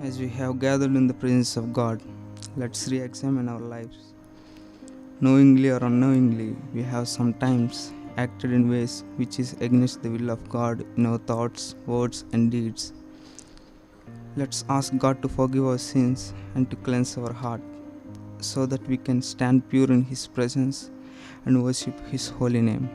As we have gathered in the presence of God, let's re examine our lives. Knowingly or unknowingly, we have sometimes acted in ways which is against the will of God in our thoughts, words, and deeds. Let's ask God to forgive our sins and to cleanse our heart so that we can stand pure in His presence and worship His holy name.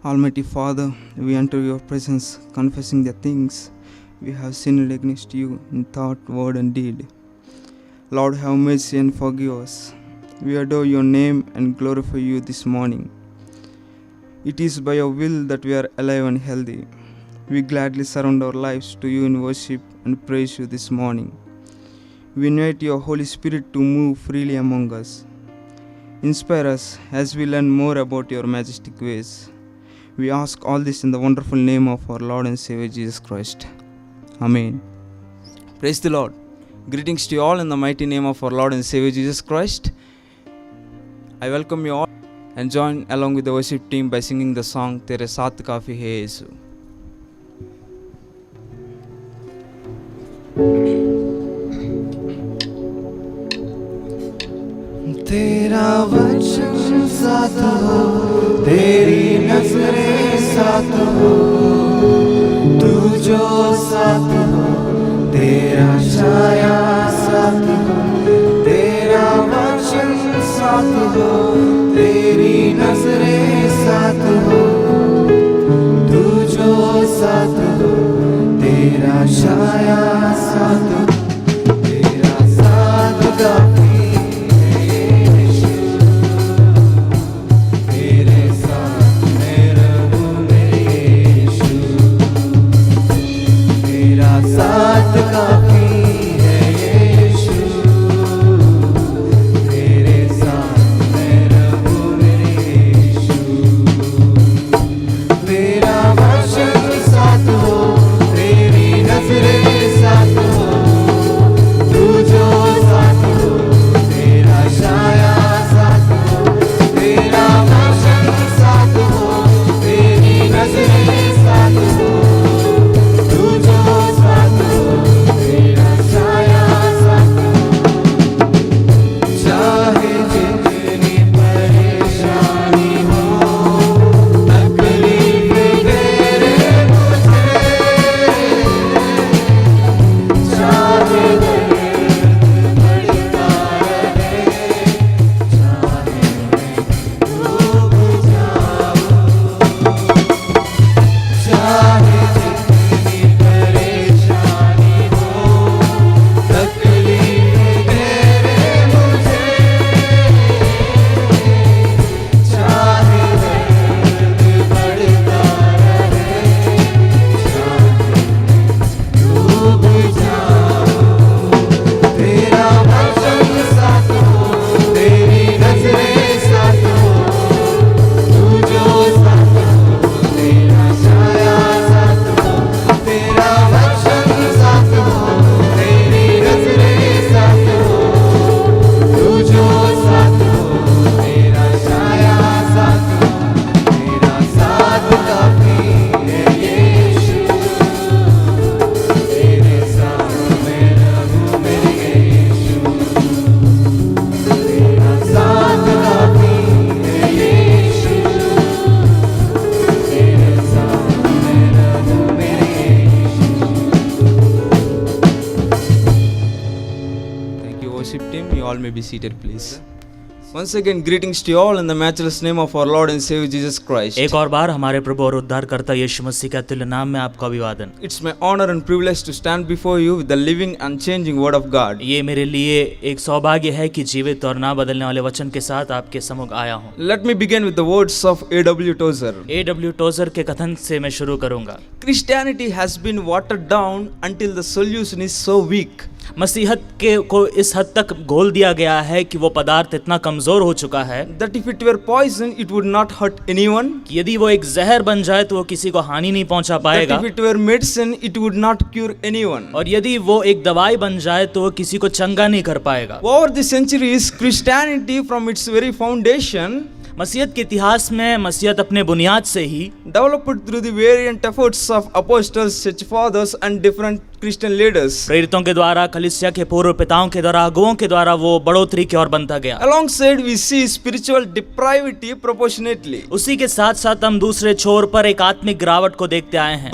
Almighty Father, we enter your presence confessing the things we have sinned against you in thought, word, and deed. Lord, have mercy and forgive us. We adore your name and glorify you this morning. It is by your will that we are alive and healthy. We gladly surrender our lives to you in worship and praise you this morning. We invite your Holy Spirit to move freely among us. Inspire us as we learn more about your majestic ways. We ask all this in the wonderful name of our Lord and Savior Jesus Christ. Amen. Praise the Lord. Greetings to you all in the mighty name of our Lord and Savior Jesus Christ. I welcome you all and join along with the worship team by singing the song Tere Saath Kaafi Hai Yesu. तेरा वचन साथ हो, तेरी नजरें साथ हो, तू जो साथ हो, तेरा छाया साथ हो, तेरा वचन साथ हो, तेरी नजरें साथ हो, तू जो साथ हो, तेरा छाया साथ हो, तेरा साथ काफी साथ काफी है यीशु, तेरे साथ मैं रहूं मेरे यीशु, तेरा वचन साथ हो, तेरी नजरें साथ हो, तू जो साथ हो, तेरा छाया साथ हो, तेरा वचन साथ हो, तेरी नजरें साथ हो, तू जो Be seated, please. Once again, greetings to you all in the matchless name of our Lord and Savior Jesus Christ. एक और बार हमारे प्रभु और उद्धारकर्ता यीशु मसीह के अतुल्य नाम में आपका अभिवादन। It's my honor and privilege to stand before you with the living and changing word of God. ये मेरे लिए एक सौभाग्य है कि जीवित और ना बदलने वाले वचन के साथ आपके सम्मुख आया हूँ। Let me begin with the words of A.W. Tozer. A.W. Trouser के कथन से मैं शुरू करूंगा। Christianity has been watered down until the solution is so weak. मसीहत को इस हद तक घोल दिया गया है कि वो पदार्थ इतना कमजोर हो चुका है that if it were poison it would not hurt anyone, कि यदि वो एक जहर बन जाए तो वो किसी को हानि नहीं पहुंचा पाएगा, that if it were medicine it would not cure anyone, और यदि वो एक दवाई बन जाए तो वो किसी को चंगा नहीं कर पाएगा। Over the centuries, Christianity from its very foundation मसीहत के इतिहास में मसीहत अपने बुनियाद से ही developed through the variant efforts of apostles, church fathers, and different Christian leaders. प्रेरितों के द्वारा, कलीसिया के पूर्व पिताओं के द्वारा, अगुओं के द्वारा वो बढ़ोतरी की ओर बनता गया। Alongside, we see spiritual depravity proportionately. उसी के साथ साथ हम दूसरे छोर पर एक आत्मिक गिरावट को देखते आए हैं।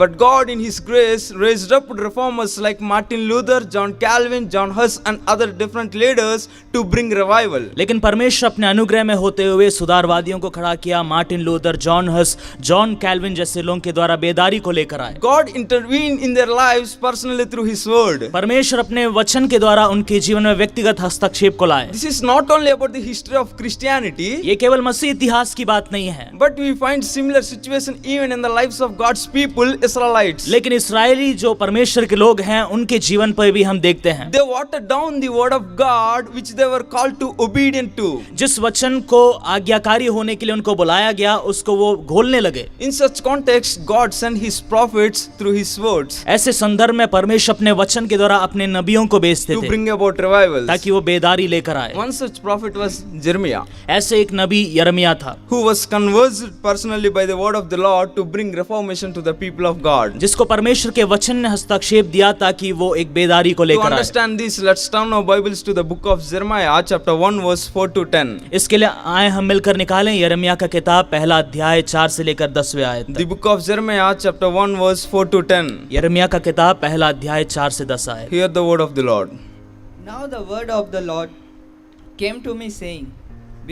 But God in His grace raised up reformers like Martin Luther, John Calvin, John Huss and other different leaders to bring revival. लेकिन परमेश्वर अपने अनुग्रह में होते हुए सुधारवादियों को खड़ा किया। मार्टिन लूथर, जॉन हस, जॉन कैल्विन जैसे लोगों के द्वारा बेदारी को लेकर आए। God intervened in their lives personally through His word. परमेश्वर अपने वचन के द्वारा उनके जीवन में व्यक्तिगत हस्तक्षेप को लाए। This is not only about the history of Christianity, ये केवल मसीह इतिहास की बात नहीं है, but we find similar situation even in the lives of God's people, Israelites. लेकिन इस्राएली जो परमेश्वर के लोग हैं उनके जीवन पर भी हम देखते हैं। They watered down the word of God which they were called to obedient to. जिस वचन को आज्ञाकारी होने के लिए उनको बुलाया गया उसको वो घोलने लगे। In such context, God sent His prophets through His words ऐसे संदर्भ में परमेश्वर अपने वचन के द्वारा अपने नबियों को भेजते to थे bring about revivals. ताकि वो बेदारी लेकर आए। One such prophet was Jeremiah, ऐसे एक नबी यिर्मयाह था who was converted personally by the word of the Lord to bring reformation to the people of God. जिसको परमेश्वर के वचन ने हस्तक्षेप दिया ताकि वो एक बेदारी को To लेकर आए। understand this, let's turn our Bibles to the book of Jeremiah, chapter 1, verse 4 to 10. इसके लिए आए हम मिलकर निकालें यिर्मयाह का किताब पहला अध्याय 4 से लेकर 10वें आयत The तक। book of Jeremiah, chapter 1, verse 4 to 10. यिर्मयाह का किताब पहला अध्याय 4 से 10 आयत। Hear the word of the Lord. Now the word of the Lord came to me, saying,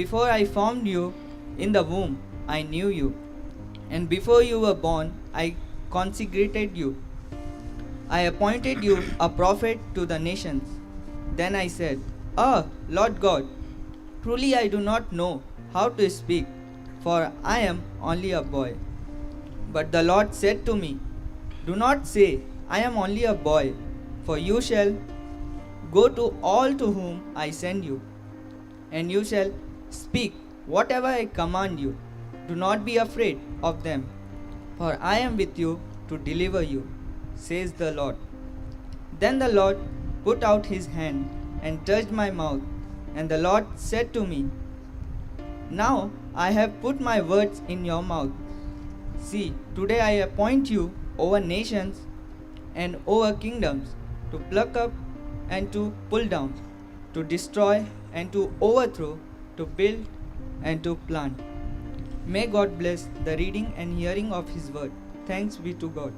Before I formed you in the womb, I knew you, and before you were born, I consecrated you. I appointed you a prophet to the nations. Then I said, Ah, Lord God, truly I do not know how to speak, for I am only a boy. But the Lord said to me, Do not say, I am only a boy, for you shall go to all to whom I send you, and you shall speak whatever I command you. Do not be afraid of them, for I am with you to deliver you, says the Lord. Then the Lord put out his hand and touched my mouth, and the Lord said to me, Now I have put my words in your mouth. See, today I appoint you over nations and over kingdoms, to pluck up and to pull down, to destroy and to overthrow, to build and to plant. May God bless the reading and hearing of His word. Thanks be to God.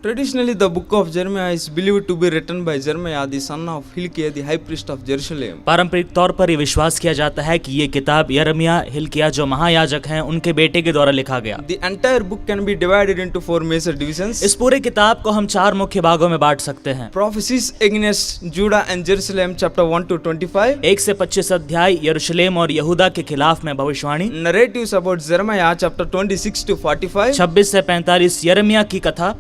Traditionally, the book of Jeremiah is believed to be written by Jeremiah, the son of Hilkiah, the high priest of Jerusalem. पारंपरिक तौर पर ये विश्वास किया जाता है कि ये किताब यिर्मयाह हिल्किय्याह जो महायाजक हैं उनके बेटे के द्वारा लिखा गया। The entire book can be divided into 4 major divisions. इस पूरे किताब को हम 4 मुख्य भागों में बांट सकते हैं। Prophecies against Judah and Jerusalem, chapter 1 to 25. 1 से 25 अध्याय यरूशलेम और यहूदा के खिलाफ में भविष्यवाणी। Narratives about Jeremiah, chapter 26 to 45. 26 से 45 यिर्मयाह की कथा।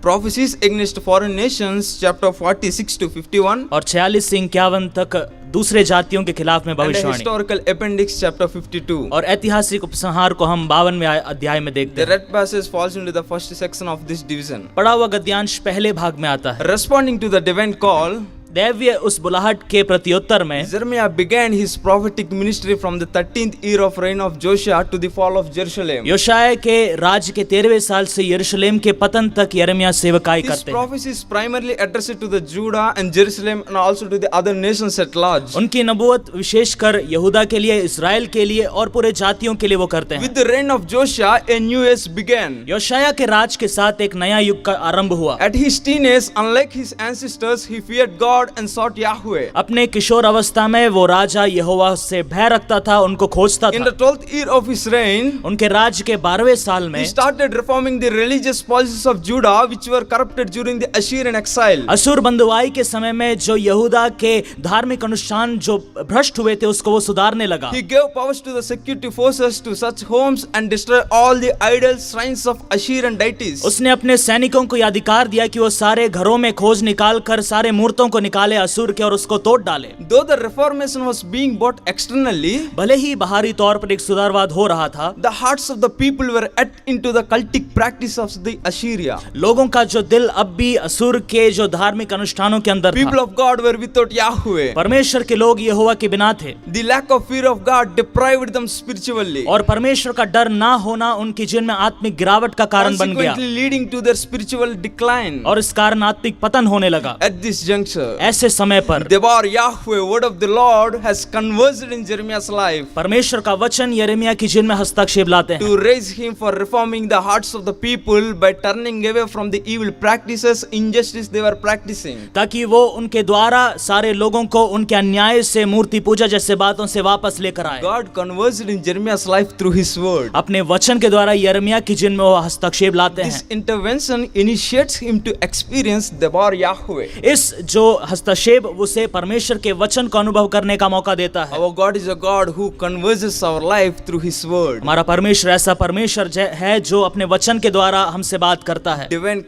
Prophecies against foreign nations, chapter 46 to 51. और 46 से 51 तक दूसरे जातियों के खिलाफ में And a भविष्यवाणी। historical appendix, chapter 52. और ऐतिहासिक उपसंहार को हम 52वें अध्याय में देखते The हैं। red passage falls into the first section of this division. पढ़ा हुआ गद्यांश पहले भाग में आता है। Responding to the divine call, दैवीय उस बुलाहट के प्रत्युत्तर में Jeremiah began his prophetic ministry from the 13th year of reign of Joshua to the fall of Jerusalem. योशाया के राज्य के 13वें साल से यरूशलेम के पतन तक यिर्मयाह सेवकाई This करते हैं। prophecy is primarily addressed to the Judah and Jerusalem and also to the other nations at large. उनकी नबूवत विशेषकर यहूदा के लिए, इस्राएल के लिए और पूरे जातियों के लिए वो करते हैं। With the reign of Joshua, a new age began. योशाया के राज के साथ एक नया युग का आरंभ हुआ। At his teenage, unlike his ancestors, he feared God and sought Yahweh. अपने किशोर अवस्था में वो राजा यहोवा से भय रखता था, उनको खोजता In था। the 12th year of his reign, उनके राज्य के 12वें साल में he started reforming the religious policies of Judah, which were corrupted during the Assyrian exile. असुर बंधुआई के समय में जो यहूदा के धार्मिक अनुष्ठान जो भ्रष्ट हुए थे उसको वो सुधारने लगा। He gave powers to the security forces to such homes and destroy all the idols, shrines of Assyrian deities. उसने अपने सैनिकों को यह अधिकार दिया कि वो सारे घरों में खोज निकाल कर सारे मूर्तों को निकाले असुर के और उसको तोड़ डाले। Though the Reformation was being brought externally, भले ही बाहरी तौर पर एक सुधारवाद हो रहा था, the hearts of the people were at into the cultic practice of the Assyria. लोगों का जो दिल अब भी असुर के जो धार्मिक अनुष्ठानों के अंदर People था। of God were without Yahweh. परमेश्वर के लोग यहोवा के बिना थे The lack of fear of God deprived them spiritually, और परमेश्वर का डर ना होना उनके जीवन में आत्मिक गिरावट का कारण बन गया consequently leading to their spiritual decline. और इस कारण आत्मिक पतन होने लगा। At this juncture, ऐसे समय पर Debar Yahweh, word of the Lord, has converged in Jeremiah's life परमेश्वर का वचन यिर्मयाह की जीवन में हस्तक्षेप लाते हैं to raise him for reforming the hearts of the people by turning away from the evil practices, injustice they were practicing. ताकि वो उनके द्वारा सारे लोगों को उनके अन्याय से, मूर्ति पूजा जैसे बातों से वापस लेकर आए। God converged in Jeremiah's life through his word. अपने वचन के द्वारा यिर्मयाह की जीवन में वो हस्तक्षेप लाते This हैं। intervention initiates him to experience Debar Yahweh. इस जो हस्तक्षेप उसे परमेश्वर के वचन को अनुभव करने का मौका देता है। Our God is a God who converses our life through his word. हमारा परमेश्वर ऐसा परमेश्वर है जो अपने वचन के द्वारा हमसे बात करता है। Divine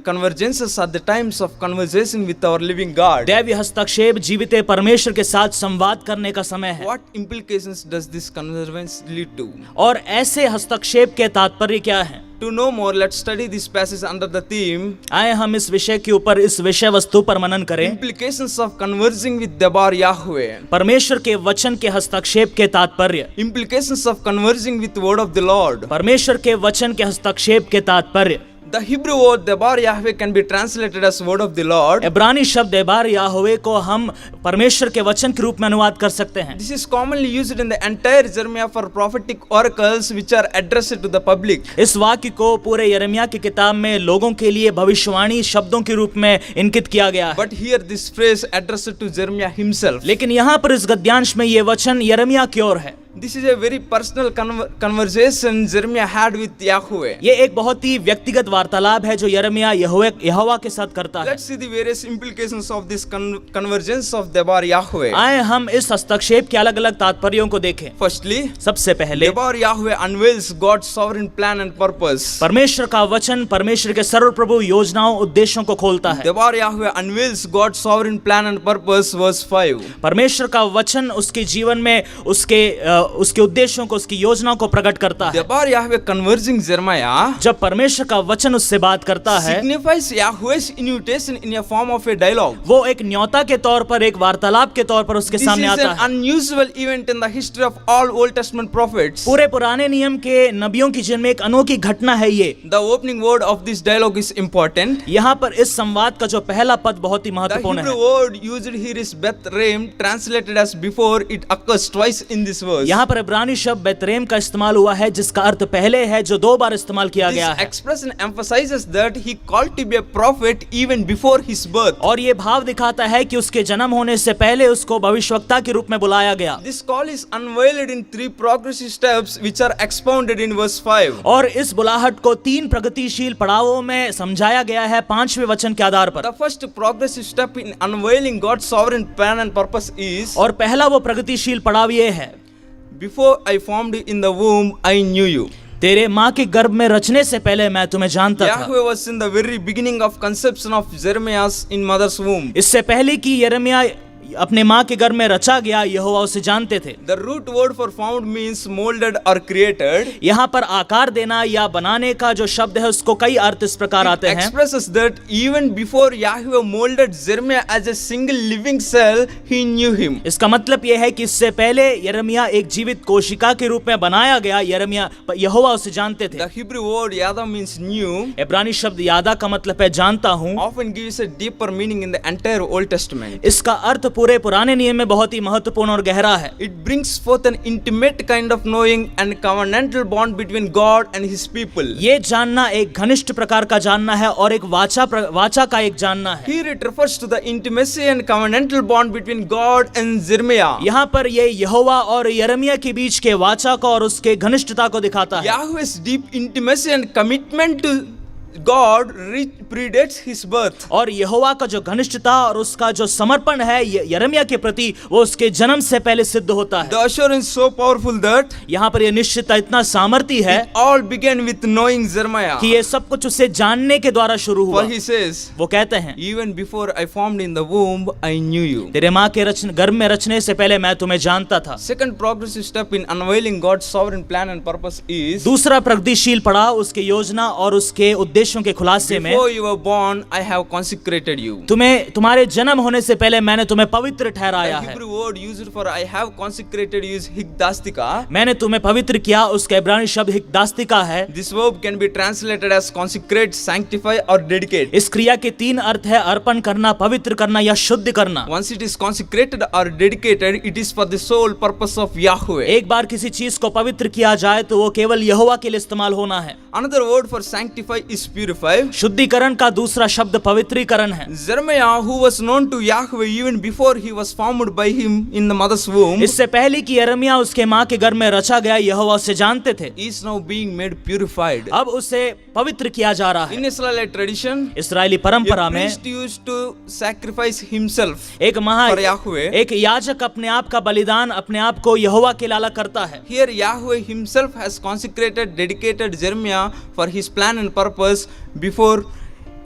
convergences are the times of conversation with our living God. दैवीय हस्तक्षेप जीवित परमेश्वर के साथ संवाद करने का समय है। What implications does this convergence lead to? और ऐसे हस्तक्षेप के तात्पर्य क्या है? To know more, let's study this passage under the theme आए हम इस विषय के ऊपर, इस विषय वस्तु पर मनन करें। Implications of conversing with Debar Yahweh. परमेश्वर के वचन के हस्तक्षेप के तात्पर्य। Implications of conversing with the word of the Lord. परमेश्वर के वचन के हस्तक्षेप के तात्पर्य। The Hebrew word Debar Yahweh can be translated as word of the Lord. इब्रानी शब्द देबार याहोवे को हम परमेश्वर के वचन के रूप में अनुवाद कर सकते हैं। This is commonly used in the entire Jeremiah for prophetic oracles which are addressed to the public. इस वाक्य को पूरे यिर्मयाह की किताब में लोगों के लिए भविष्यवाणी शब्दों के रूप में इंकित किया गया है। But here this phrase addressed to Jeremiah himself. लेकिन यहाँ पर इस गद्यांश में ये वचन यिर्मयाह की ओर है। This is a very personal conversation Jeremiah had with Yahweh. ये एक बहुत ही व्यक्तिगत वार्तालाप है जो यिर्मयाह यहोवा के साथ करता है। Let's see the various implications of this convergence of Debar Yahweh. आए हम इस हस्तक्षेप के अलग अलग तात्पर्यों को देखें। Firstly, सबसे पहले Debar Yahweh unveils God's sovereign plan and purpose. परमेश्वर का वचन परमेश्वर के सर्वप्रभु योजनाओं उद्देश्यों को खोलता है। Debar Yahweh unveils God's sovereign plan and purpose, verse 5. परमेश्वर का वचन उसके जीवन में उसके उद्देश्यों को, उसकी योजनाओं को प्रकट करता है। Debar Yahweh conversing Jeremiah जब परमेश्वर का वचन उससे बात करता है, signifies Yahweh's invitation in a form of a dialogue. वो एक न्योता के तौर पर, एक वार्तालाप के तौर पर उसके This सामने is आता an है। unusual event in the history of all Old Testament prophets. पूरे पुराने नियम के नबियों की जीवन में एक अनोखी घटना है ये। The opening word of this dialogue is important. यहाँ पर इस संवाद का जो पहला पद बहुत ही The महत्वपूर्ण Hebrew है। word used here is Bethlehem, translated as before. It occurs twice in this verse. यहाँ पर इब्रानी शब्द बेतलेहम का इस्तेमाल हुआ है जिसका अर्थ पहले है, जो 2 बार इस्तेमाल किया गया This है। expression emphasizes that he called to be a prophet even before his birth. और ये भाव दिखाता है कि उसके जन्म होने से पहले उसको भविष्यवक्ता के रूप में बुलाया गया। This call is unveiled in 3 progressive steps which are expounded in verse 5. और इस बुलाहट को 3 प्रगतिशील पड़ावों में समझाया गया है 5वें वचन के आधार पर। The first progressive step in unveiling God's sovereign plan and purpose is, और पहला वो प्रगतिशील पड़ाव ये है, before I formed you in the womb, I knew you. तेरे माँ के गर्भ में रचने से पहले मैं तुम्हें जानता था। Yahweh was in the very beginning of conception of Jeremiah in mother's womb. इससे पहले कि यिर्मयाह अपने माँ के गर्भ में रचा गया, यहोवा उसे जानते थे। The root word for found means molded or created. यहाँ पर आकार देना या बनाने का जो शब्द है उसको कई अर्थ इस प्रकार आते It हैं। expresses that even before Yahweh molded Jeremiah as a single living cell, he knew him. इसका मतलब यह है कि इससे पहले यिर्मयाह एक जीवित कोशिका के रूप में बनाया गया, यहोवा उसे जानते थे। The Hebrew word yada means knew. इब्रानी शब्द यादा का मतलब है जानता हूँ। Often gives a deeper meaning in the entire Old Testament. इसका अर्थ पूरे पुराने नियम में बहुत ही महत्वपूर्ण और गहरा है। It brings forth an intimate kind of knowing and covenantal bond between God and His people. ये जानना एक घनिष्ठ प्रकार का जानना है और एक वाचा का एक जानना है। Here it refers to the intimacy and covenantal bond between God and Jeremiah. यहाँ पर ये यहोवा और यिर्मयाह के बीच के वाचा को और उसके घनिष्ठता को दिखाता है। Yahweh's deep intimacy and commitment to God predates his birth. और यहोवा का जो घनिष्ठता और उसका जो समर्पण है यिर्मयाह के प्रति, वो उसके जन्म से पहले सिद्ध होता है। The assurance so powerful that यहाँ पर यह निश्चितता इतना सामर्थी है it all began with knowing Jeremiah. कि ये सब कुछ उसे जानने के द्वारा शुरू हुआ। For he says, वो कहते हैं, even before I formed in the womb, I knew you. तेरे माँ के गर्भ में रचने से पहले मैं तुम्हें जानता था। Second progressive step in unveiling God's sovereign plan and purpose is, दूसरा प्रगतिशील पड़ाव उसके योजना और उसके उद्देश्यों के खुलासे में, before you were born, I have consecrated you. तुम्हारे जन्म होने से पहले मैंने तुम्हें पवित्र ठहराया The है। Hebrew word used for I have consecrated you is hikdastika. मैंने तुम्हें पवित्र किया, उसका इब्रानी शब्द हिकदास्तिका है। This verb can be translated as consecrate, sanctify or dedicate. इस क्रिया के तीन अर्थ है, अर्पण करना, पवित्र करना या शुद्ध करना। Once it is consecrated or dedicated, it is for the sole purpose of Yahweh. एक बार किसी चीज को पवित्र किया जाए तो वो केवल यहोवा के लिए इस्तेमाल होना है। Another word for sanctify is purify. शुद्धिकरण का दूसरा शब्द पवित्रीकरण है। Jeremiah, who was known to Yahweh even before he was formed by him in the mother's womb, इससे पहले कि यिर्मयाह उसके माँ के गर्भ में रचा गया यहोवा उसे जानते थे, is now being made purified. अब उसे पवित्र किया जा रहा In है। Israelite tradition, इस्राएली a परंपरा में priest used to sacrifice himself एक for Yahweh. एक याजक अपने आप का बलिदान अपने आप को यहोवा के लाला करता है। Here Yahweh himself has consecrated, dedicated Jeremiah for his plan and purpose before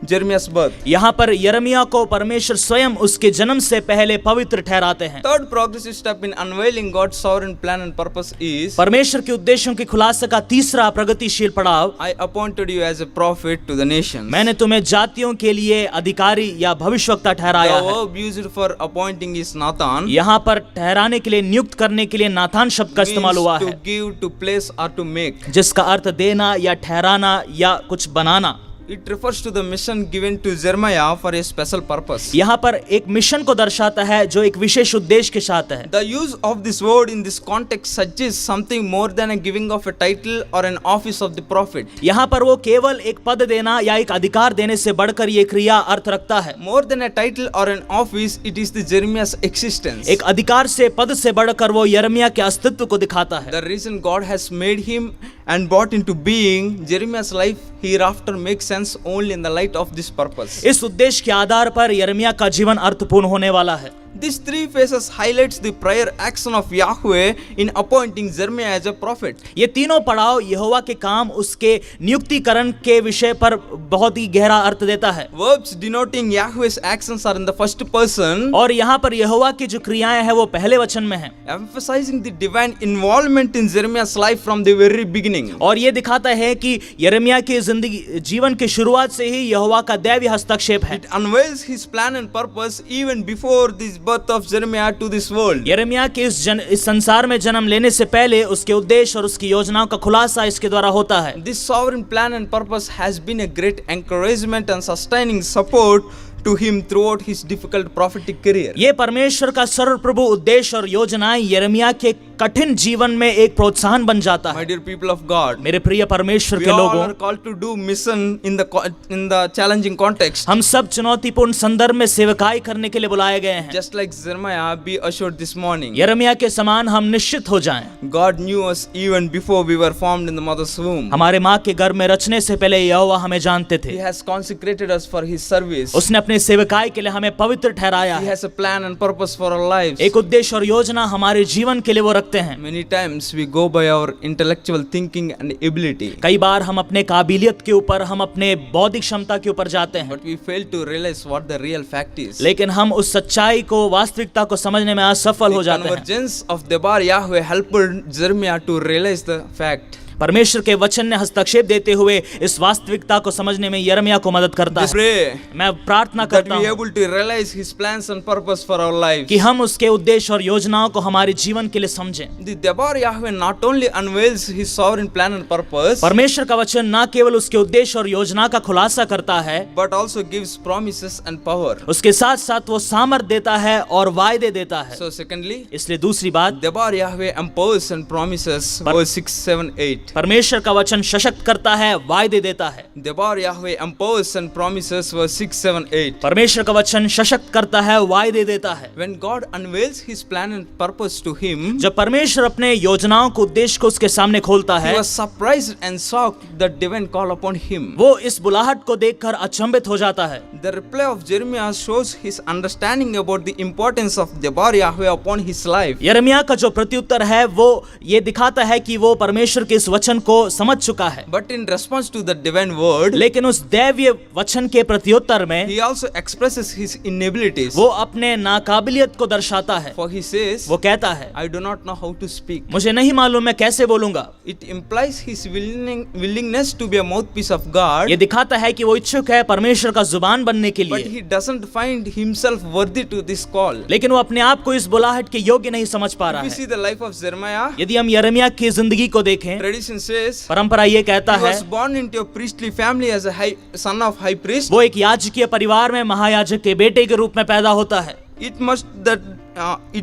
Jeremiah's birth. यहाँ पर यिर्मयाह को परमेश्वर स्वयं उसके जन्म से पहले पवित्र ठहराते हैं। Third progressive step in unveiling God's sovereign plan and purpose is, परमेश्वर के उद्देश्यों के खुलासे का तीसरा प्रगतिशील पड़ाव, I appointed you as a prophet to the nations. मैंने तुम्हें जातियों के लिए अधिकारी या भविष्यवक्ता ठहराया The है। verb used for appointing is Nathan. यहाँ पर ठहराने के लिए, नियुक्त करने के लिए नाथान शब्द का इस्तेमाल हुआ Means है, to give, to place or to make. जिसका अर्थ देना या ठहराना या कुछ बनाना। It refers to the mission given to Jeremiah for a special purpose. यहाँ पर एक मिशन को दर्शाता है जो एक विशेष उद्देश्य के साथ है। The use of this word in this context suggests something more than a giving of a title or an office of the prophet. यहाँ पर वो केवल एक पद देना या एक अधिकार देने से बढ़कर ये क्रिया अर्थ रखता है। More than a title or an office, it is the Jeremiah's existence. एक अधिकार से, पद से बढ़कर वो यिर्मयाह के अस्तित्व को दिखाता है। The reason God has made him and brought into being, Jeremiah's life hereafter makes sense only in the light of this purpose. इस उद्देश्य के आधार पर यिर्मयाह का जीवन अर्थपूर्ण होने वाला है। These three phases highlights the prior action of Yahweh in appointing Jeremiah as a prophet. ये तीनों पड़ाव यहोवा के काम, उसके नियुक्तिकरण के विषय पर बहुत ही गहरा अर्थ देता है। Verbs denoting Yahweh's actions are in the first person, और यहाँ पर यहोवा की जो क्रियाएं हैं वो पहले वचन में हैं, emphasizing the divine involvement in Jeremiah's life from the very beginning. और ये दिखाता है कि यिर्मयाह की जिंदगी, जीवन की शुरुआत से ही यहोवा का दैवीय हस्तक्षेप है। It unveils his plan and purpose even before this birth of Jeremiah to this world. यिर्मयाह के इस संसार में जन्म लेने से पहले उसके उद्देश्य और उसकी योजनाओं का खुलासा इसके द्वारा होता है। This sovereign plan and purpose has been a great encouragement and sustaining support to him throughout his difficult prophetic career. ये परमेश्वर का सर्वप्रभु उद्देश्य और योजनाएं यिर्मयाह के कठिन जीवन में एक प्रोत्साहन बन जाता My है। dear people of God, मेरे प्रिय परमेश्वर we के all लोगों, are called to do mission in the challenging context. हम सब चुनौतीपूर्ण संदर्भ में सेवकाई करने के लिए बुलाए गए हैं। Just like Jeremiah, be assured this morning, यिर्मयाह के समान हम निश्चित हो जाएं। God knew us even before we were formed in the mother's womb. हमारे माँ के गर्भ में रचने से पहले यहोवा हमें जानते He थे। has consecrated us for his service. उसने अपने सेवकाई के लिए हमें पवित्र ठहराया He है। has a plan and purpose for our lives. एक उद्देश्य और योजना हमारे जीवन के लिए वो रखते हैं। Many times we go by our intellectual thinking and ability, कई बार हम अपने काबिलियत के ऊपर, हम अपने बौद्धिक क्षमता के ऊपर जाते हैं, but we fail to realize what the real fact is. लेकिन हम उस सच्चाई को, वास्तविकता को समझने में असफल हो The जाते हैं। convergence of Debar Yahweh helped Jeremiah to realize the fact. परमेश्वर के वचन ने हस्तक्षेप देते हुए इस वास्तविकता को समझने में यिर्मयाह को मदद करता Just है। pray मैं प्रार्थना that करता we हूँ able to realize his plans and purpose for our lives. कि हम उसके उद्देश्य और योजनाओं को हमारे जीवन के लिए समझें। The Debar Yahweh not only unveils his sovereign plan and purpose, परमेश्वर का वचन न केवल उसके उद्देश्य और योजना का खुलासा करता है, but also gives promises and power. उसके साथ साथ वो सामर्थ देता है और वायदे देता है। So secondly, इसलिए दूसरी बात, Debar Yahweh empowers and promises verse 6, 7, 8. 8. परमेश्वर का वचन सशक्त करता है, वायदे देता है। Debar Yahweh empowers and promises, verse 6, 7, 8. परमेश्वर का वचन सशक्त करता है, वायदे देता है। When God unveils his plan and purpose to him, जब परमेश्वर अपने योजनाओं को, उद्देश्य को उसके सामने खोलता he है, was surprised and shocked that divine call upon him. वो इस बुलाहट को देखकर अचंभित हो जाता है। The reply of Jeremiah shows his understanding about the importance of Debar Yahweh upon his life. यिर्मयाह का जो प्रत्युत्तर है वो ये दिखाता है कि वो परमेश्वर के इस वचन को समझ चुका है। But in response to the divine word, लेकिन उस दैवीय वचन के प्रत्युत्तर में he also expresses his inabilities. वो अपने नाकाबिलियत को दर्शाता है। For he says, वो कहता है, I do not know how to speak. मुझे नहीं मालूम मैं कैसे बोलूंगा। It implies his willingness to be a mouthpiece of God, ये दिखाता है कि वो इच्छुक है परमेश्वर का जुबान बनने के but लिए, he doesn't find himself worthy to this call. लेकिन वो अपने आप को इस बुलाहट के योग्य नहीं समझ पा रहा If we है। see the life of Jeremiah, यदि हम यिर्मयाह की जिंदगी को देखें, tradition says परंपरा ये कहता he है was born into a priestly family as a son of high priest. वो एक याजकीय परिवार में महायाजक के बेटे के रूप में पैदा होता है। It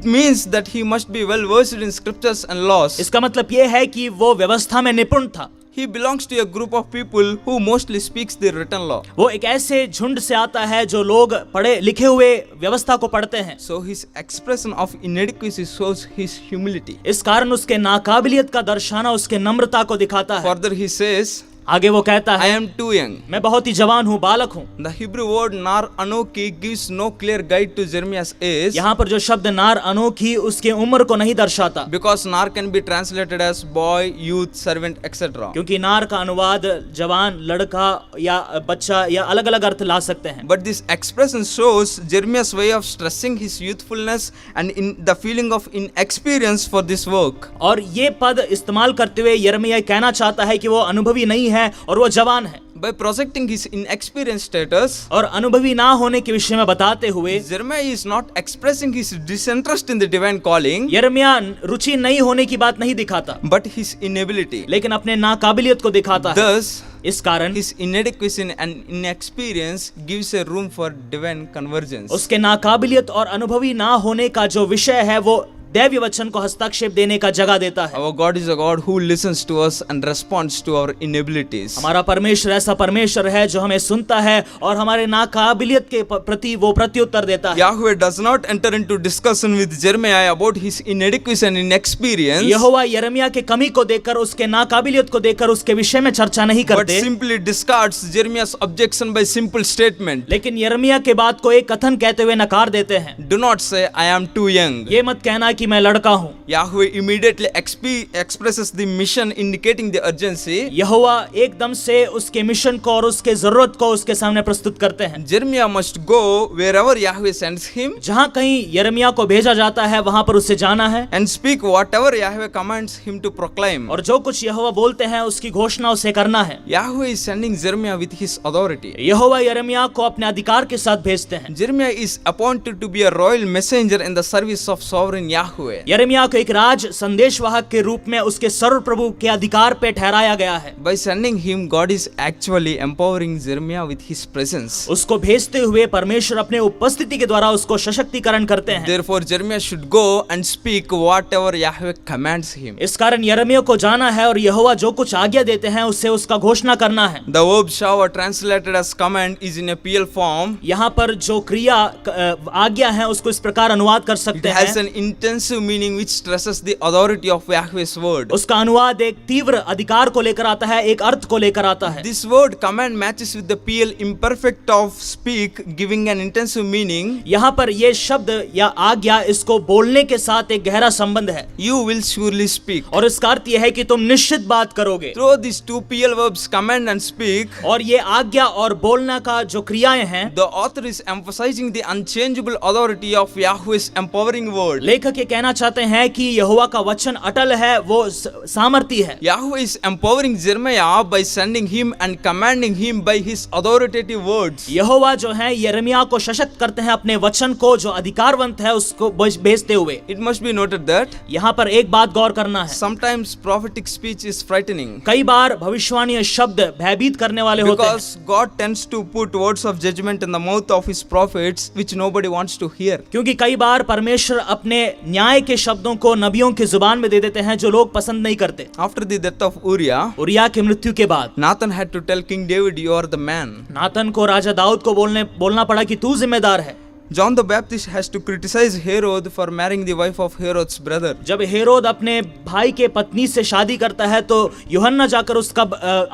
means that he must be well versed in scriptures and laws. इसका मतलब ये है कि वो व्यवस्था में निपुण था। He belongs to a group of people who mostly speaks the written law. वो एक ऐसे झुंड से आता है जो लोग पढ़े लिखे हुए व्यवस्था को पढ़ते हैं। So his expression of inadequacy shows his humility. इस कारण उसके नाकाबिलियत का दर्शाना उसके नम्रता को दिखाता है। Further he says, आगे वो कहता I है, am too young. मैं बहुत ही जवान हूँ, बालक हूँ। The Hebrew word nar anoki gives no clear guide to Jeremiah's age, यहाँ पर जो शब्द नार अनोखी उसके उम्र को नहीं दर्शाता, because nar can be translated as boy, youth, servant, etc. क्योंकि नार का अनुवाद जवान, लड़का या बच्चा या अलग अलग अर्थ ला सकते हैं। But this expression shows Jeremiah's way of stressing his youthfulness and in the feeling of inexperience for this work. और ये पद इस्तेमाल करते हुए यिर्मयाह कहना चाहता है कि वो अनुभवी नहीं है और वो जवान है। By projecting his inexperienced status, और अनुभवी ना होने के विषय में बताते हुए Jeremiah is not expressing his disinterest in the divine calling, यिर्मयाह रुचि नहीं होने की बात नहीं दिखाता, but his inability. लेकिन अपने नाकाबिलियत को दिखाता है। Thus, इस कारण his inadequacy and inexperience gives a room for divine convergence. उसके नाकाबिलियत और अनुभवी ना होने का जो विषय है वो दैवीय वचन को हस्तक्षेप देने का जगह देता है। Our God is a God who listens to us and responds to our inabilities. हमारा परमेश्वर ऐसा परमेश्वर है जो हमें सुनता है और हमारे नाकाबिलियत के प्रति वो प्रत्युत्तर देता है। Yahweh does not enter into discussion with Jeremiah about his inadequacy and inexperience, यहोवा यिर्मयाह के कमी को देखकर, उसके नाकाबिलियत को देखकर उसके विषय में चर्चा नहीं but करते, simply discards Jeremiah's objection by simple statement. लेकिन यिर्मयाह के बात को एक कथन कहते हुए नकार देते हैं। Do not say, I am too young. ये मत कहना कि मैं लड़का हूँ। Yahweh immediately expresses the mission, indicating the urgency. यहोवा एकदम से उसके मिशन को और उसके जरूरत को उसके सामने प्रस्तुत करते हैं। Jeremiah must go wherever Yahweh sends him जहाँ कहीं यिर्मयाह को भेजा जाता है वहां पर उसे जाना है and speak whatever Yahweh commands him to proclaim. और जो कुछ यहोवा बोलते हैं उसकी घोषणा उसे करना है। Yahweh is sending Jeremiah with his authority. यहोवा यिर्मयाह को अपने अधिकार के साथ भेजते हैं। Jeremiah is appointed to be a royal messenger in the service of sovereign Yahweh. यिर्मयाह को एक राज संदेशवाहक के रूप में उसके सर्वप्रभु के अधिकार पे ठहराया गया है। By sending him, God is actually empowering Jeremiah with his presence. उसको भेजते हुए परमेश्वर अपने उपस्थिति के द्वारा उसको सशक्तिकरण करते हैं। Therefore, Jeremiah should go and speak whatever Yahweh commands him. इस कारण यिर्मयाह को जाना है और यहोवा जो कुछ आज्ञा देते हैं उससे उसका घोषणा करना है। The verb shower, translated as command, is in a PL form. यहाँ पर जो क्रिया आज्ञा है उसको इस प्रकार अनुवाद कर It सकते has हैं। an intensive meaning which stresses the authority of Yahweh's word. उसका अनुवाद एक तीव्र अधिकार को लेकर आता है, एक अर्थ को लेकर आता है। This word command matches with the PL imperfect of speak, giving an intensive meaning. यहाँ पर ये शब्द या आज्ञा इसको बोलने के साथ एक गहरा संबंध है You will surely speak. और इसका अर्थ यह है कि तुम निश्चित बात करोगे। Through these two PL verbs, command and speak, और ये आज्ञा और बोलना का जो क्रियाएं हैं, the author is emphasizing the unchangeable authority of Yahweh's empowering word. लेखक ये कहना चाहते हैं कि यहोवा का वचन अटल है, वो सामर्थी है। Yahweh is empowering Jeremiah by sending him and commanding him by his authoritative words. यहोवा जो है यिर्मयाह को सशक्त करते हैं अपने वचन को जो अधिकारवंत है उसको भेजते हुए। It must be noted that यहाँ पर एक बात गौर करना है, sometimes prophetic speech is frightening कई बार भविष्यवाणी शब्द भयभीत करने वाले होते हैं, because God tends to put words of judgment in the mouth of his prophets which nobody wants to hear. क्योंकि कई बार परमेश्वर अपने न्याय के शब्दों को नबियों की जुबान में दे देते हैं जो लोग पसंद नहीं करते। After the death of Uriah, urea की मृत्यु के बाद Nathan had to tell King David, "You are the man." नातन को राजा दाऊद को बोलना पड़ा कि तू जिम्मेदार है। John the Baptist has to criticize Herod for marrying the wife of Herod's brother. जब हेरोद अपने भाई के पत्नी से शादी करता है तो यूहन्ना जाकर उसका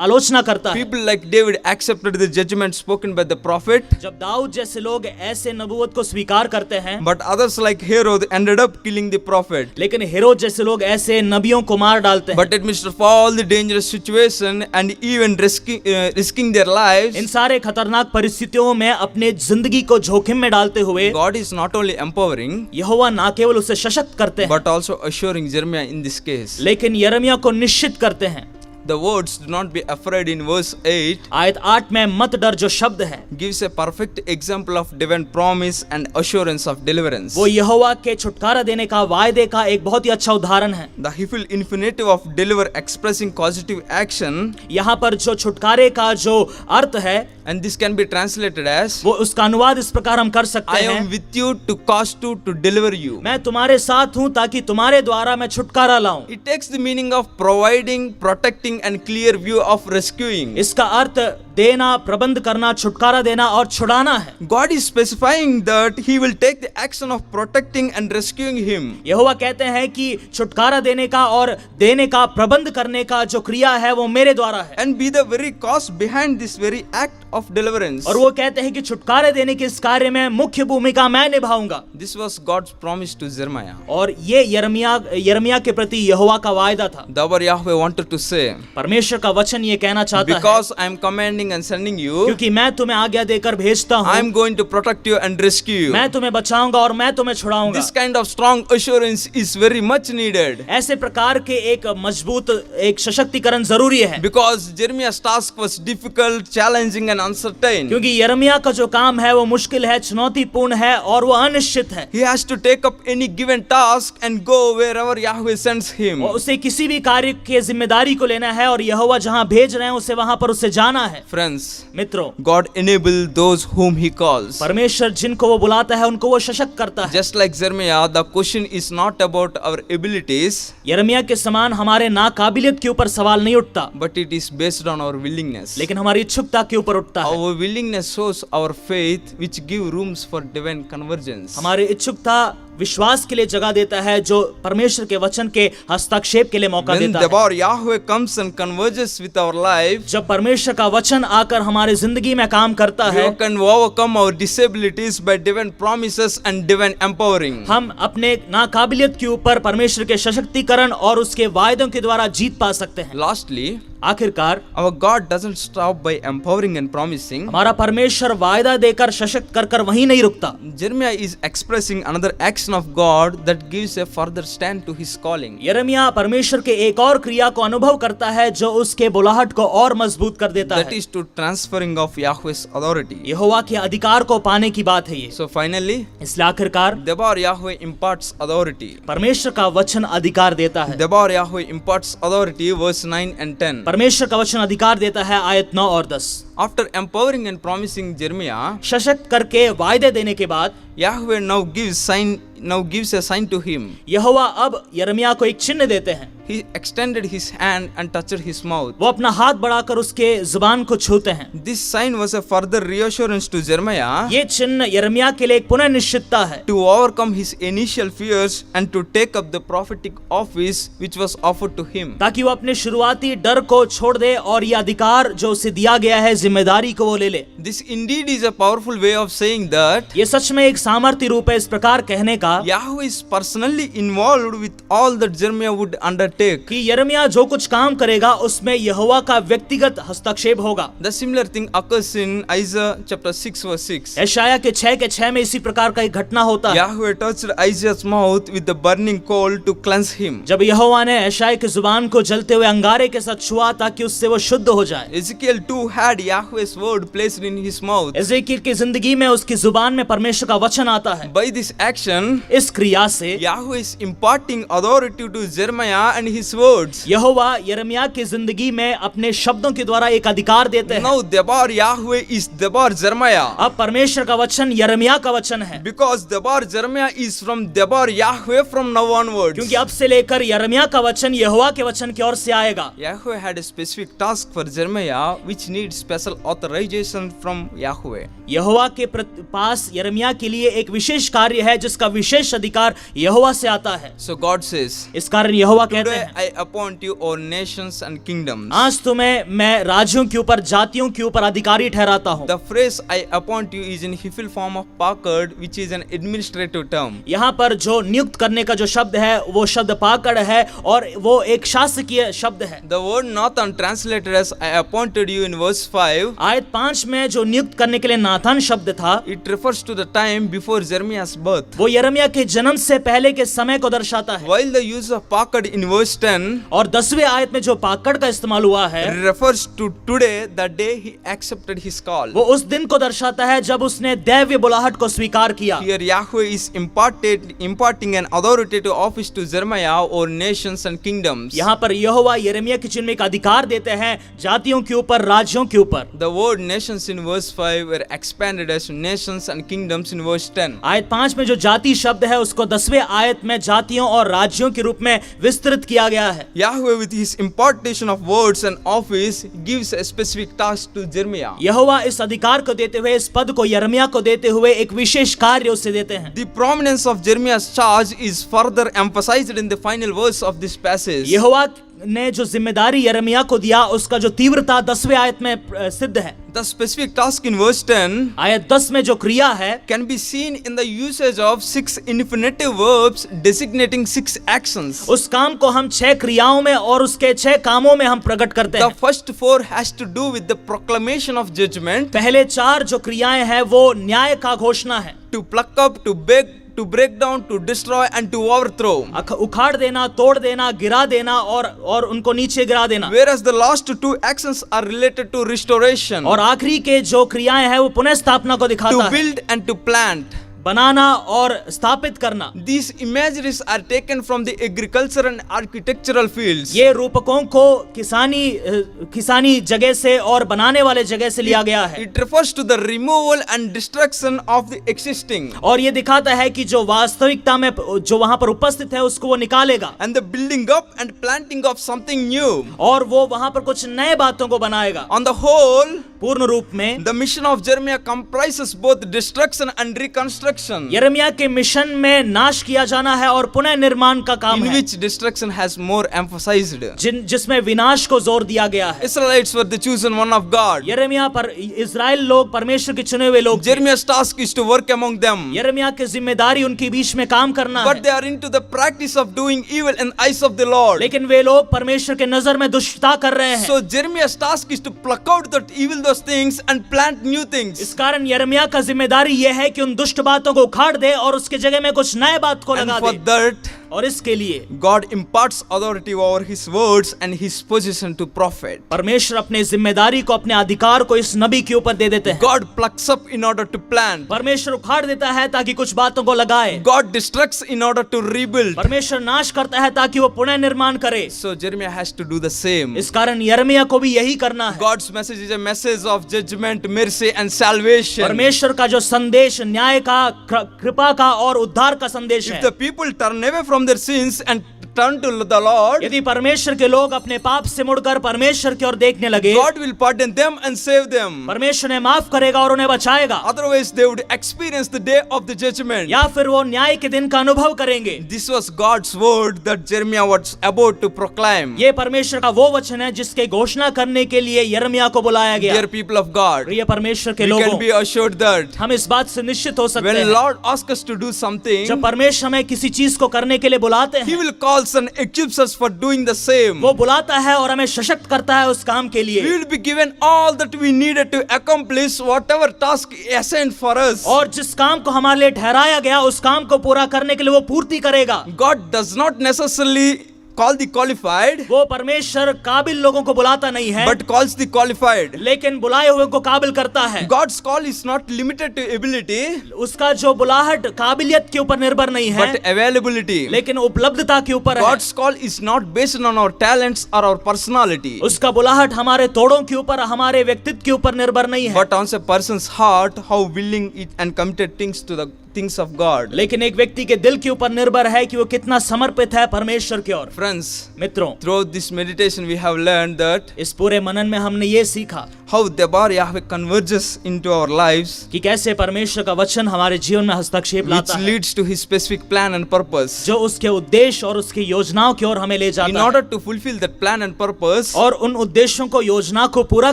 आलोचना करता है। People like David accepted the judgment spoken by the prophet, जब दाऊद जैसे लोग ऐसे नबूवत को स्वीकार करते हैं, but others like Herod ended up killing the prophet. लेकिन हेरोद जैसे लोग ऐसे नबियों को मार डालते हैं। But amidst of all the dangerous situation and even risking their lives, इन सारे खतरनाक परिस्थितियों में अपने जिंदगी को जोखिम में डालते हुए God is not only empowering यहोवा ना केवल उसे सशक्त करते हैं but also assuring Jeremiah in this case. लेकिन यिर्मयाह को निश्चित करते हैं। The words "do not be afraid" in verse 8 आयत 8 में मत डर जो शब्द है gives a perfect example of divine promise and assurance of deliverance. वो यहोवा के छुटकारा देने का वायदे का एक बहुत ही अच्छा उदाहरण है। The full infinitive of deliver expressing causative action, यहाँ पर जो छुटकारे का जो अर्थ है and this can be translated as वो उसका अनुवाद इस प्रकार हम कर सकते "I am हैं, with you to cause to deliver you." मैं तुम्हारे साथ हूँ ताकि तुम्हारे द्वारा मैं छुटकारा लाऊं। It takes the meaning of providing, protecting and clear view of rescuing. इसका अर्थ देना, प्रबंध करना, छुटकारा देना और छुड़ाना है। God is specifying that he will take the action of protecting and rescuing him. यहोवा कहते हैं कि छुटकारा देने का और देने का प्रबंध करने का जो क्रिया है वो मेरे द्वारा है। And be the very cause behind this very act of deliverance. और वो कहते हैं कि छुटकारे देने के इस कार्य में मुख्य भूमिका मैं निभाऊंगा। This was God's promise to Jeremiah. और ये यिर्मयाह के प्रति यहोवा का वायदा था। The word Yahweh wanted to say, परमेश्वर का वचन ये कहना चाहता है because I am commanding and sending you, क्योंकि मैं तुम्हें आज्ञा देकर भेजता I am हूँ, going to protect you and rescue you. मैं तुम्हें बचाऊंगा और मैं तुम्हें छुड़ाऊंगा। This kind of strong assurance is very much needed. ऐसे प्रकार के एक मजबूत एक सशक्तिकरण जरूरी है, Because Jeremiah's task was difficult, challenging and uncertain. क्योंकि यिर्मयाह का जो काम है वो मुश्किल है, चुनौतीपूर्ण है और वो अनिश्चित है। He has to take up any given task and go wherever Yahweh sends him. और उसे किसी भी कार्य की जिम्मेदारी को लेना है और यहोवा जहां भेज रहे हैं उसे वहां पर उसे जाना है। Friends, मित्रों, God enable those whom he calls. परमेश्वर जिनको वो बुलाता है उनको वो सशक्त करता है। Just like Jeremiah, the question is not about our abilities, यिर्मयाह के समान हमारे नाकाबिलियत के ऊपर सवाल नहीं उठता, but it is based on our willingness. लेकिन हमारी इच्छुकता के ऊपर उठता है। Our willingness shows our faith, which give rooms for divine convergence. हमारी इच्छुकता विश्वास के लिए जगह देता है जो परमेश्वर के वचन के हस्तक्षेप के लिए मौका When देता the है। power Yahweh comes and converges with our life, जब परमेश्वर का वचन आकर हमारे जिंदगी में काम करता we है, can overcome our disabilities by divine promises and divine empowering. हम अपने नाकाबिलियत के ऊपर परमेश्वर के सशक्तिकरण और उसके वायदों के द्वारा जीत पा सकते हैं। Lastly, आखिरकार our God doesn't stop by empowering and promising. हमारा परमेश्वर वायदा देकर सशक्त कर वहीं नहीं रुकता। Jeremiah is expressing another action of God that gives a further stand to his calling. यिर्मयाह परमेश्वर के एक और क्रिया को अनुभव करता है जो उसके बुलाहट को और मजबूत कर देता That है। is to transferring of Yahweh's authority. यहोवा के अधिकार को पाने की बात है ये। So finally, इसलिए आखिरकार Debar Yahweh imparts authority. परमेश्वर का वचन अधिकार देता है। Debar Yahweh imparts authority, verse 9 and 10. परमेश्वर का वचन अधिकार देता है, आयत 9 और 10। After empowering and promising Jeremiah, सशक्त करके वायदे देने के बाद Yahweh now gives a sign to him. यहोवा अब यिर्मयाह को एक चिन्ह देते हैं। He extended his hand and touched his mouth. वो अपना हाथ बढ़ाकर उसके जुबान को छूते हैं। This sign was a further reassurance to Jeremiah ये चिन्ह यिर्मयाह के लिए एक पुनः निश्चितता है to overcome his initial fears and to take up the prophetic office which was offered to him. ताकि वो अपने शुरुआती डर को छोड़ दे और ये अधिकार जो उसे दिया गया है, जिम्मेदारी को वो ले ले। This indeed is a powerful way of saying that ये सच में एक सामर्थ्य रूप है इस प्रकार कहने का Yahweh is personally involved with all that Jeremiah would undertake. कि यिर्मयाह जो कुछ काम करेगा उसमें यहोवा का व्यक्तिगत हस्तक्षेप होगा। The similar thing occurs in Isaiah chapter 6 verse 6. यशायाह के 6 में इसी प्रकार का एक घटना होता है। Yahweh touched Isaiah's mouth with the burning coal to cleanse him. जब यहोवा ने यशायाह की जुबान को जलते हुए अंगारे के साथ छुआ ताकि उससे वो शुद्ध हो जाए। Ezekiel too had Yahweh's word placed in his mouth. Ezekiel की जिंदगी में उसकी जुबान में परमेश्वर का वचन आता है। By this action, इस क्रिया से Yahweh is imparting authority to Jeremiah and and his words. यहोवा यिर्मयाह की जिंदगी में अपने शब्दों के द्वारा एक अधिकार देते हैं। Now Debar Yahweh is Debar Jeremiah. अब परमेश्वर का वचन यिर्मयाह का वचन है, Because Debar Jeremiah is from Debar Yahweh from now onwards. क्योंकि अब से लेकर यिर्मयाह का वचन यहोवा के वचन की ओर से आएगा। Yahweh had a specific task for Jeremiah which needs special authorization from Yahweh. यहोवा के पास यिर्मयाह के लिए एक विशेष कार्य है जिसका विशेष अधिकार यहोवा से आता है। So God says, इस कारण यहोवा कहते today हैं, I appoint you over nations and kingdoms. आज तुम्हें मैं राज्यों के ऊपर जातियों के ऊपर अधिकारी ठहराता हूँ। The phrase I appoint you is in Hiphil form of Packard, which is an administrative term. यहाँ पर जो नियुक्त करने का जो शब्द है वो शब्द पाकड़ है और वो एक शासकीय शब्द है। The word Nathan translated as I appointed you in verse 5. आयत 5 में जो नियुक्त करने के लिए नाथान शब्द था, It refers to the time before Jeremiah's birth. वो यिर्मयाह के जन्म से पहले के समय को दर्शाता है। While the use of Packard in verse 10 और 10वें आयत में जो पाकड़ का इस्तेमाल हुआ है refers to today, the day he accepted his call. वो उस दिन को दर्शाता है जब उसने दैवीय बुलाहट को स्वीकार किया। Here Yahweh is imparting an authoritative office to Jeremiah over nations and kingdoms. यहाँ पर यहोवा यिर्मयाह के चिन्ह में एक अधिकार देते हैं जातियों के ऊपर, राज्यों के ऊपर। The word nations in verse 5 were expanded as nations and kingdoms in verse 10. आयत 5 में जो जाति शब्द है उसको 10वें आयत में जातियों और राज्यों के रूप में विस्तृत किया गया है। Yahweh with his impartation of words and office gives a specific task to Jeremiah. यहोवा इस अधिकार को देते हुए, इस पद को यिर्मयाह को देते हुए एक विशेष कार्य उसे देते हैं। The prominence of Jeremiah's charge is further emphasized in the final verse of this passage. यहोवा ने जो जिम्मेदारी यिर्मयाह को दिया उसका जो तीव्रता 10वें आयत में सिद्ध है। The specific task in verse 10 आयत 10 में जो क्रिया है can be seen in the usage of 6 infinitive verbs designating 6 actions. उस काम को हम 6 क्रियाओं में और उसके 6 कामों में हम प्रकट करते The हैं। first 4 has to do with the proclamation of judgment, पहले 4 जो क्रियाएं हैं वो न्याय का घोषणा है। to pluck up, to beg, to break down, to destroy and to overthrow. उखाड़ देना, तोड़ देना, गिरा देना और उनको नीचे गिरा देना। Whereas the last 2 actions are related to restoration, और आखिरी के जो क्रियाएं हैं वो पुनः स्थापना को to दिखाता है, build and to plant. बनाना और स्थापित करना। These imageries are taken from the agriculture and architectural fields. ये रूपकों को किसानी जगह से और बनाने वाले जगह से लिया गया है। It refers to the removal and destruction of the existing, और ये दिखाता है कि जो वास्तविकता में जो वहां पर उपस्थित है उसको वो निकालेगा and the building up and planting of something new. और वो वहां पर कुछ नए बातों को बनाएगा। On the whole, पूर्ण रूप में the mission of Jeremiah comprises both destruction and reconstruction, यिर्मयाह के मिशन में नाश किया जाना है और पुनः निर्माण का काम in है, which destruction has more emphasized. जिसमें विनाश को जोर दिया गया है। Israelites were the chosen one of God. यिर्मयाह पर इजराइल लोग परमेश्वर के चुने हुए लोग थे। Jeremiah's task is to work among them, यिर्मयाह की जिम्मेदारी उनके बीच में काम करना but है, they are into the practice of doing evil in the eyes of the Lord. लेकिन वे लोग परमेश्वर के नजर में दुष्टता कर रहे हैं। So Jeremiah's task is to pluck out that evil, those things, and plant new things. इस कारण यिर्मयाह का जिम्मेदारी यह है कि उन दुष्ट बातों को उखाड़ दे और उसके जगह में कुछ नए बात को And लगा for दे। that, और इसके लिए God imparts authority over His words and His position to prophet. परमेश्वर अपने जिम्मेदारी को, अपने अधिकार को इस नबी के ऊपर दे देते हैं। God plucks up in order to plant. परमेश्वर उखाड़ देता है ताकि कुछ बातों को लगाए। God destructs in order to rebuild. परमेश्वर नाश करता है ताकि वो पुनः निर्माण करे। So Jeremiah has to do the same. इस कारण यिर्मयाह को भी यही करना है। God's message is a message of judgment, mercy and salvation. परमेश्वर का जो संदेश न्याय का, कृपा का और उद्धार का संदेश If है। the people turn away from their sins and turn to the Lord, यदि परमेश्वर के लोग अपने पाप से मुड़कर परमेश्वर की ओर देखने लगे, God will pardon them and save them. परमेश्वर ने माफ करेगा और उन्हें बचाएगा। Otherwise, they would experience the day of the judgment. या फिर वो न्याय के दिन का अनुभव करेंगे। This was God's word that Jeremiah was about to proclaim. ये परमेश्वर का वो वचन है जिसके घोषणा करने के लिए यिर्मयाह को बुलाया गया। Dear people of God, प्रिय परमेश्वर के we लोगों, can be assured that हम इस बात से निश्चित हो सकते when हैं, Lord asks us to do something, जब परमेश्वर हमें किसी चीज को करने के लिए बुलाते He हैं, will call and equips us for doing the same. वो बुलाता है और हमें सशक्त करता है उस काम के We लिए, will be given all that we needed to accomplish whatever task assigned for us. और जिस काम को हमारे लिए ठहराया गया उस काम को पूरा करने के लिए वो पूर्ति करेगा। God does not necessarily call the qualified, वो परमेश्वर काबिल लोगों को बुलाता नहीं है, but calls the qualified. लेकिन बुलाए हुए को काबिल करता है। God's call is not limited to ability, उसका जो बुलाहट काबिलियत के ऊपर निर्भर नहीं है, but availability. लेकिन उपलब्धता के ऊपर है। God's call is not based on our talents or our personality, उसका बुलाहट हमारे तोड़ों के ऊपर, हमारे व्यक्तित्व के ऊपर निर्भर नहीं है, but on a person's heart, how willing it and committed things to the things of God. लेकिन एक व्यक्ति के दिल के ऊपर निर्भर है कि वो कितना समर्पित है परमेश्वर की ओर। Friends, मित्रों, throughout this meditation we have learned that इस पूरे मनन में हमने ये सीखा how Debar Yahweh converges into our lives, कि कैसे परमेश्वर का वचन हमारे जीवन में हस्तक्षेप which लाता है, leads to His specific plan and purpose. जो उसके उद्देश्य और उसकी योजनाओं की ओर हमें ले In जाता order है। to fulfill that plan and purpose, और उन उद्देश्यों को, योजना को पूरा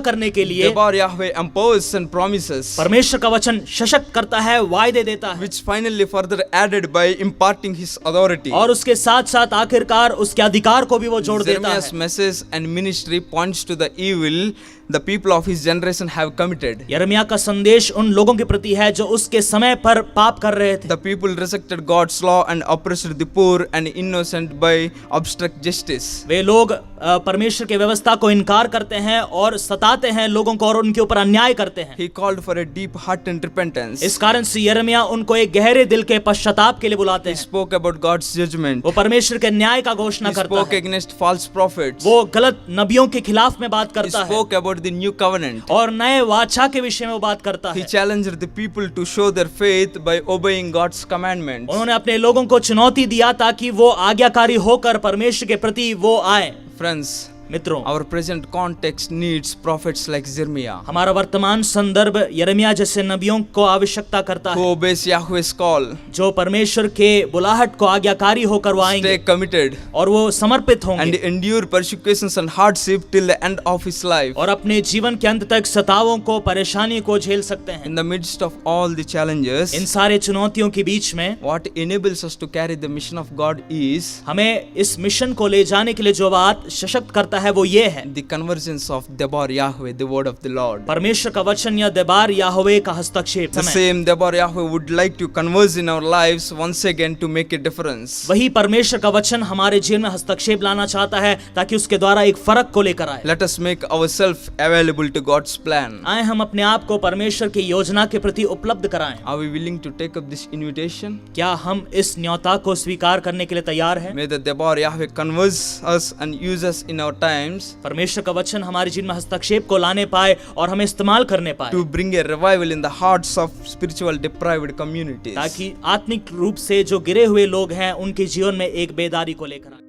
करने के लिए Debar Yahweh empowers and promises, परमेश्वर का वचन सशक्त करता है, वायदे देता है, which finally further added by imparting His authority. और उसके साथ साथ आखिरकार उसके अधिकार को भी वो जोड़ देता Jeremiah's है। message and ministry points to the evil the people of his generation have committed. यिर्मयाह का संदेश उन लोगों के प्रति है जो उसके समय पर पाप कर रहे थे। The people rejected God's law and oppressed the poor and innocent by obstruct justice. वे लोग परमेश्वर की व्यवस्था को इनकार करते हैं और सताते हैं लोगों को और उनके ऊपर अन्याय करते हैं। He called for a deep heart and repentance. इस कारण से यिर्मयाह उनको एक गहरे दिल के पश्चाताप के लिए बुलाते He हैं। spoke about God's judgment. वो परमेश्वर के न्याय का घोषणा He करता spoke है। against false prophets. वो गलत नबियों के खिलाफ में बात He करता है spoke about the new covenant. और नए वाचा के विषय में वो बात करता He है। challenged the people to show their faith by obeying God's commandments. उन्होंने अपने लोगों को चुनौती दिया ताकि वो आज्ञाकारी होकर परमेश्वर के प्रति वो आए। Friends, मित्रों, our present context needs prophets like Jeremiah, हमारा वर्तमान संदर्भ यिर्मयाह जैसे नबियों को आवश्यकता करता who है, obeys Yahweh's call, जो परमेश्वर के बुलाहट को आज्ञाकारी होकर वो stay आएंगे committed, और वो समर्पित and होंगे endure persecutions and hardship till the end of his life. और अपने जीवन के अंत तक सतावों को, परेशानी को झेल सकते हैं। In the midst of all the challenges, इन सारे चुनौतियों के बीच में what enables us to carry the mission of God is हमें इस मिशन को ले जाने के लिए जो बात सशक्त करता है वो ये है, the convergence of Debar Yahweh, the word of the Lord. परमेश्वर का वचन या देबार याहवे का हस्तक्षेप। The same Debar Yahweh would like to converge in our lives once again to make a difference. वही परमेश्वर का वचन हमारे जीवन में हस्तक्षेप लाना चाहता है ताकि उसके द्वारा एक फर्क को लेकर आए। Let us make ourselves available to God's plan. आए हम अपने आप को परमेश्वर की योजना के प्रति उपलब्ध कराएं। Are we willing to take up this invitation? क्या हम इस न्योता को स्वीकार करने के लिए तैयार हैं? May the Debar Yahweh converge us and use us in our times परमेश्वर का वचन हमारे जीवन में हस्तक्षेप को लाने पाए और हमें इस्तेमाल करने पाए to bring a revival in the hearts of spiritual deprived communities. ताकि आत्मिक रूप से जो गिरे हुए लोग हैं उनके जीवन में एक बेदारी को लेकर आए।